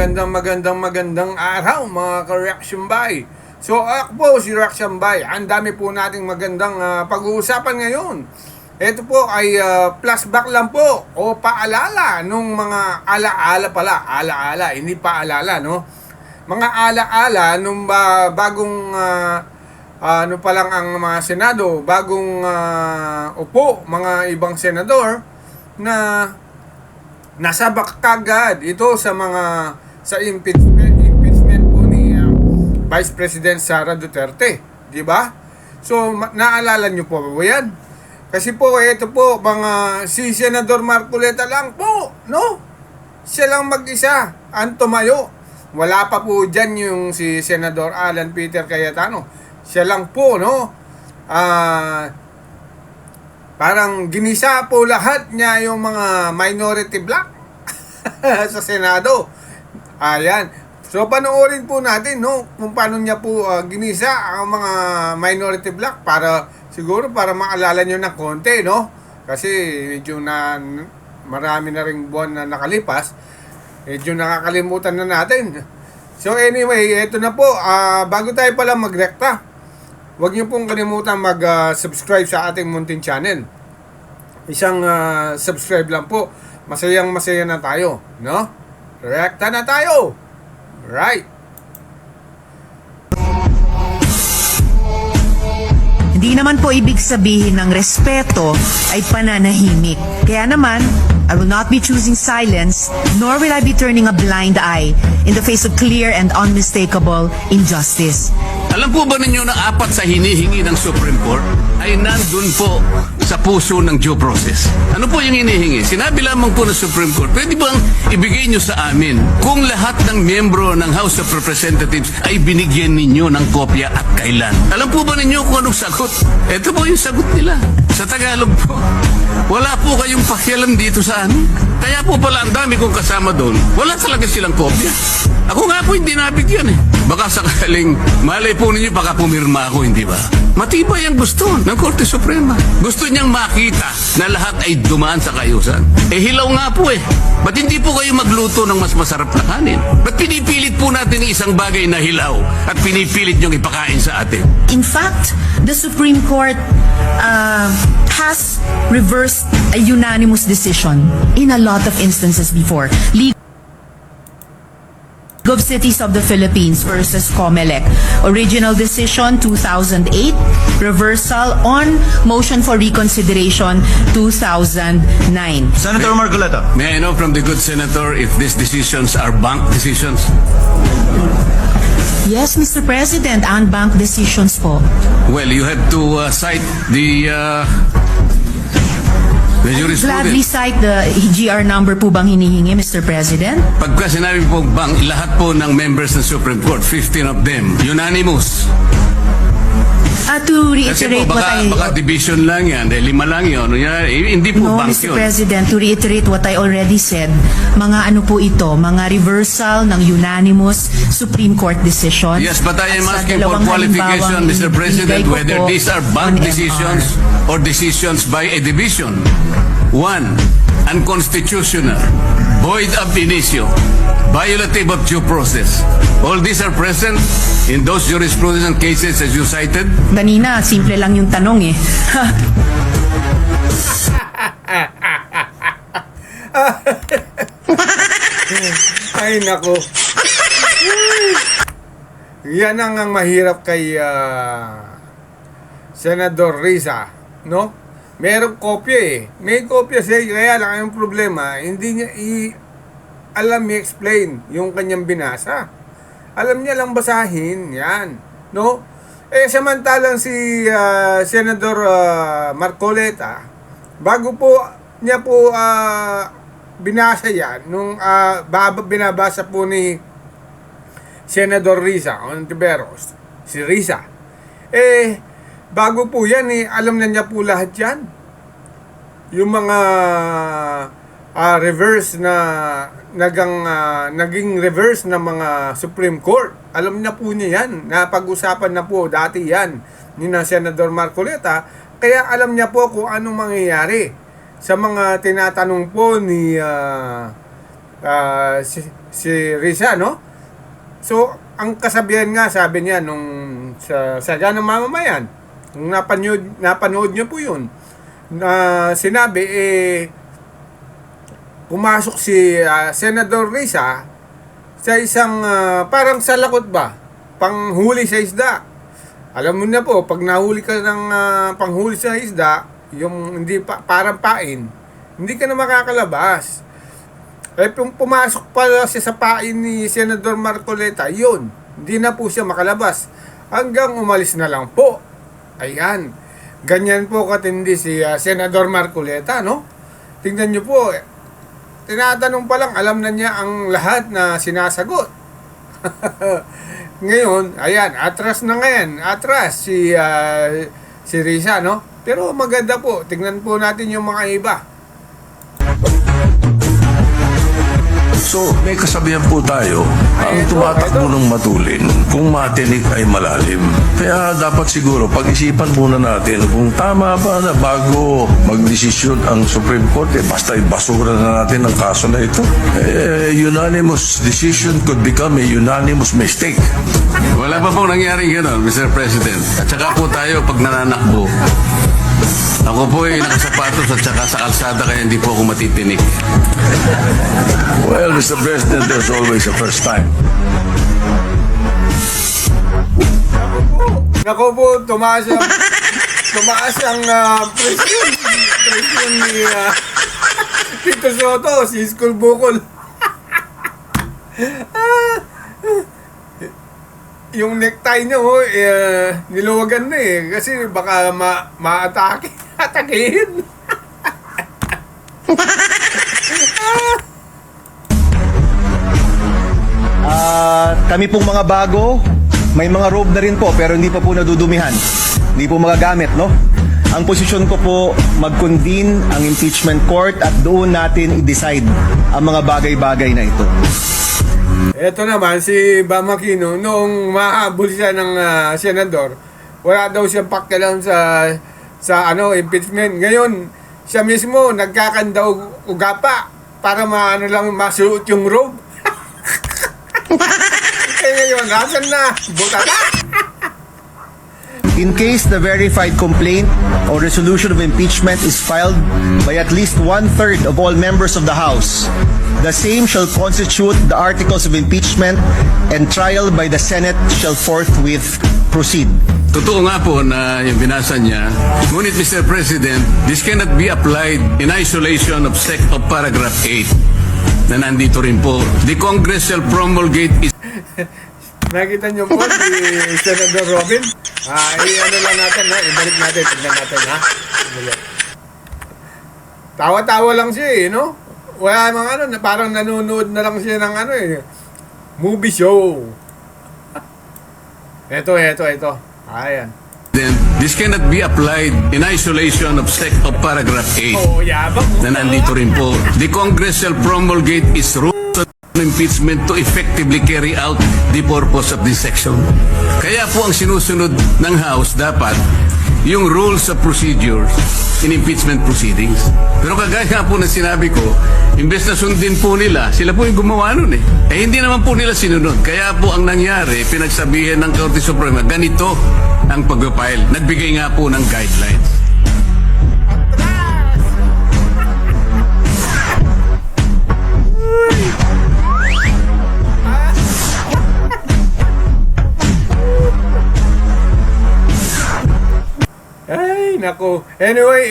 magandang araw mga ka-Reaction Bay. So ako po si Reaction Bay. Ang dami po nating magandang pag-uusapan ngayon. Ito po ay flashback lang po o paalala nung mga alaala, hindi paalala, no? Mga alaala nung bagong ano pa lang ang mga senado, bagong upo mga ibang senador na nasabak kagad ito sa impeachment po ni Vice President Sara Duterte, di ba? So naalala niyo po ba yan? Kasi po ito po si Senador Marcoleta lang po, no? Siya lang mag-isa ang tumayo. Wala pa po diyan yung si Senador Alan Peter Cayetano. Siya lang po, no? Parang ginisa po lahat niya yung mga minority black sa Senado. Ayan. So panoorin po natin, no, kung paano niya po ginisa ang mga minority black siguro para maalala niyo ng konti, no? Kasi medyo marami na ring buwan na nakalipas. Medyo nakakalimutan na natin. So anyway, ito na po. Bago tayo pala magrekta, huwag niyo pong kalimutan mag-subscribe sa ating munting channel. Isang subscribe lang po. Masaya na tayo, no? Rekta na tayo. Right. Hindi naman po ibig sabihin ng respeto ay pananahimik. Kaya naman, I will not be choosing silence, nor will I be turning a blind eye in the face of clear and unmistakable injustice. Alam po ba ninyo na apat sa hinihingi ng Supreme Court ay nandun po sa puso ng due process? Ano po yung hinihingi? Sinabi lamang po ng Supreme Court, pwede bang ibigay nyo sa amin kung lahat ng miyembro ng House of Representatives ay binigyan ninyo ng kopya at kailan? Alam po ba ninyo kung anong sagot? Ito po yung sagot nila. Sa Tagalog po, wala po kayong pakialam dito sa amin. Kaya po pala ang dami kong kasama doon, wala talaga silang kopya. Ako nga po hindi nabigyan eh. Baka sakaling malay po ninyo baka pumirma ako, hindi ba? Matibay ang gusto ng Korte Suprema. Gusto niyang makita na lahat ay dumaan sa kayusan. Hilaw nga po eh. Ba't hindi po kayo magluto ng mas masarap na kanin? Ba't pinipilit po natin isang bagay na hilaw at pinipilit niyong ipakain sa atin? In fact, the Supreme Court has reversed a unanimous decision in a lot of instances before. League of Cities of the Philippines versus Comelec. Original decision 2008, reversal on motion for reconsideration 2009. Senator Marcoleta. May I know from the good senator if these decisions are bank decisions? Yes, Mr. President, unbanked decisions po. Well, you have to cite the Gladly jurisprudence. cite the GR number po bang hinihingi, Mr. President? Pagka sinabi po bang lahat po ng members ng Supreme Court, 15 of them, unanimous. To Kasi reiterate po what I... baka division lang yan, dahil 5 lang yun. Hindi po No, bank Mr. yun. President, to reiterate what I already said, mga ano po ito, mga reversal ng unanimous Supreme Court decision. Yes, but I am At sa asking for dalawang qualification, halimbawang Mr. President, ibigay ko whether po these are on bank MR. decisions or decisions by a division. 1. Unconstitutional, void ab initio, violative of due process. All these are present in those jurisprudence cases as you cited. Kanina, simple lang yung tanong eh. Ay nako. Yan ang mahirap kay Senador Risa, no? Merong kopya eh. May kopya siya, kaya lang yung problema, hindi niya alam i-explain yung kanyang binasa. Alam niya lang basahin, yan, no? Samantalang si Senador Marcoleta, bago po niya po binasa yan, nung binabasa po ni Senador Risa Ontiveros, si Risa, bago po yan alam na niya po lahat yan. Yung mga reverse na naging reverse na mga Supreme Court. Alam niya po niya yan. Napag-usapan na po dati yan ni na Senador Marcoleta. Kaya alam niya po kung anong mangyayari sa mga tinatanong po si Risa, no? So, ang kasabihan nga, sabi niya, nung sa Saga ng Mamamayan, nung napanood niyo po yun, na sinabi, pumasok si Senador Risa sa isang, parang salakot ba? Panghuli sa isda. Alam mo na po, pag nahuli ka ng panghuli sa isda, yung hindi parang pain, hindi ka na makakalabas. Pumasok pala siya sa pain ni Senador Marcoleta, yun, hindi na po siya makalabas. Hanggang umalis na lang po. Ayan. Ganyan po katindi si Senador Marcoleta, no? Tingnan nyo po, tinatanong pa lang, alam na niya ang lahat na sinasagot. Ngayon, ayan, atras na ngayon. Atras si Risa, no? Pero maganda po. Tingnan po natin yung mga iba. So, may kasabihan po tayo, ang tumatakbo ng matulin, kung matinik ay malalim. Kaya dapat siguro pag-isipan muna natin kung tama ba na bago magdesisyon ang Supreme Court, basta ibasura na natin ang kaso na ito. Unanimous decision could become a unanimous mistake. Wala pa pong nangyaring gano'n, Mr. President. At saka po tayo pag nananakbo. Ako po ay nakasapatos at saka sa kalsada kaya hindi po ako matitinik. Well, Mr. President, there's always a first time. Naku po, tumaas ang presyon ni Tito Soto, si School Bukol. Yung necktie niya, niluwagan na kasi baka ma-atake. Atakehin. Kami pong mga bago, may mga robe na rin po pero hindi pa po nadudumihan. Hindi po magagamit, no? Ang posisyon ko po, mag-convene ang impeachment court at doon natin i-decide ang mga bagay-bagay na ito. Ito naman, si Bam Aquino, noong mahabol siya ng senador, wala daw siyang pakialam sa impeachment. Ngayon, siya mismo nagkakandaw ugapa para masuot yung robe. Ngayon, nasan na? Buta ka! In case the verified complaint or resolution of impeachment is filed by at least one-third of all members of the House, the same shall constitute the articles of impeachment and trial by the Senate shall forthwith proceed. Totoo nga po na yung binasa niya. Ngunit, Mr. President, this cannot be applied in isolation of paragraph 8 na nandito rin po. The Congress shall promulgate its... Nakita niyo po si Senador Robin? Lang natin, ibalik natin, tignan natin, ha? Tawa-tawa lang siya, no? Wala mga parang nanonood na lang siya ng movie show. Ito. Ayan. Then, this cannot be applied in isolation of paragraph 8 Oh, yabang mo. na nandito rin po. The Congress shall promulgate its rules on impeachment to effectively carry out the purpose of this section. Kaya po ang sinusunod ng House dapat yung rules of procedures in impeachment proceedings. Pero kagaya nga po na sinabi ko, imbes na sundin po nila, sila po yung gumawa nun hindi naman po nila sinunod. Kaya po ang nangyari, pinagsabihan ng Korte Suprema, ganito ang pag-file. Nagbigay nga po ng guidelines. Ay, nako. Anyway,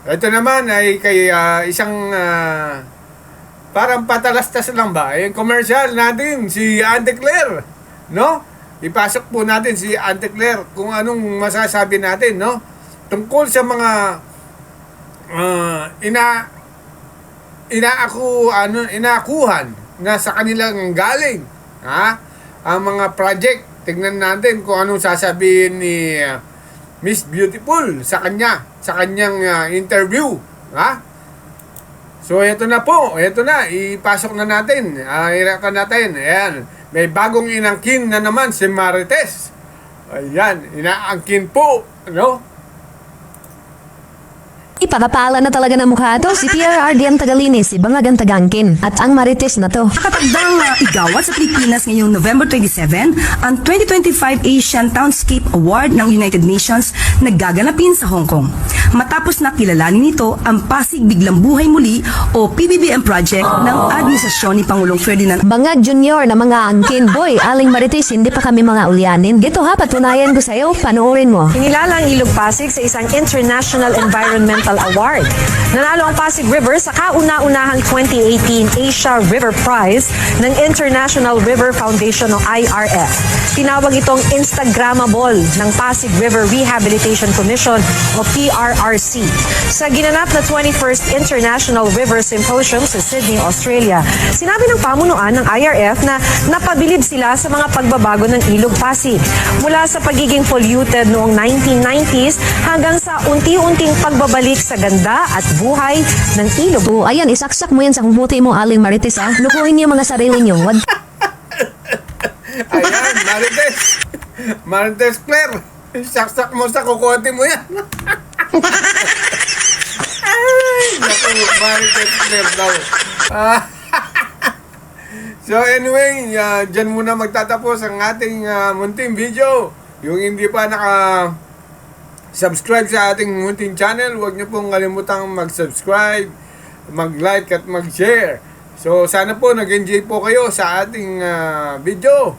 ito naman ay kay isang parang patalastas lang ba? Commercial natin, si Auntie Claire, no? Ipasok po natin si Auntie Claire kung anong masasabi natin, no? Tungkol sa mga inaakuhan na sa kanilang galing, ang mga project. Tignan natin kung anong sasabihin ni Miss Beautiful sa kanyang interview, So ito na, ipasok na natin, hirakan natin. Ayan, may bagong inangkin na naman si Marites. Ayan, inaangkin po, no? Ipakapala na talaga ng mukha to. Si PRRD ang tagalinis, si Bangag ang tagangkin. At ang Marites na to. Nakatagdang igawat sa Pilipinas ngayong November 27 ang 2025 Asian Townscape Award ng United Nations na gaganapin sa Hong Kong. Matapos na kilalanin nito ang Pasig Biglang Buhay Muli o PBBM project ng administrasyon ni Pangulong Ferdinand Bangag Junior na mga angkin. Boy, aling Marites, hindi pa kami mga ulyanin. Gito ha, patunayan ko sa'yo. Panoorin mo. Kinilala ang Ilog Pasig sa isang International Environmental Award. Nanalo ang Pasig River sa kauna-unahang 2018 Asia River Prize ng International River Foundation o IRF. Tinawag itong Instagrammable ng Pasig River Rehabilitation Commission o PRRC. Sa ginanap na 21st International River Symposium sa Sydney, Australia, sinabi ng pamunuan ng IRF na napabilib sila sa mga pagbabago ng Ilog Pasig. Mula sa pagiging polluted noong 1990s hanggang sa unti-unting pagbabalik sa ganda at buhay ng ilog. O, ayan, isaksak mo yan sa kumuti mo, aling Marites ha. Lukuhin niyo mga sarili niyo. Wag Ayan, Marites. Marites Claire. Saksak mo sa kukote mo yan. Ay, naku, Marites Claire daw. So anyway, dyan muna magtatapos ang ating munting video. Yung hindi pa subscribe sa ating munting channel, huwag niyo pong kalimutang mag-subscribe, mag-like at mag-share. So sana po nag-enjoy po kayo sa ating video.